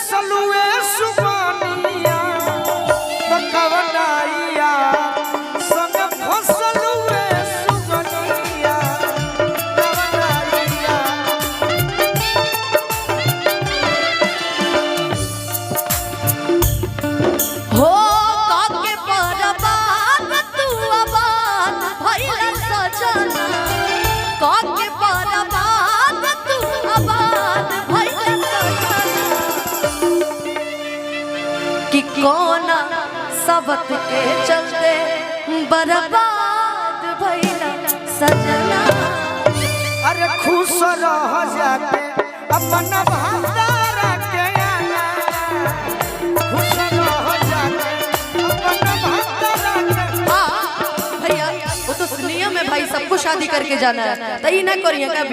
नसलुए सुबानिया बकवनाइया संग फसलुए सुबनिया बकवनाइया। हो काके परबान तू आबाद भइला सजना, काके परबान तू आबाद भइला सजना, कि कौन सबक के चलते बर्बाद भइला सजना। अरे खुश रह जाके अपना भंडारा के आना, खुश रह जाके अपना भंडारा के। हाँ भैया वो तो नियम है भाई, सबको शादी करके जाना है, तो ये ना करिए।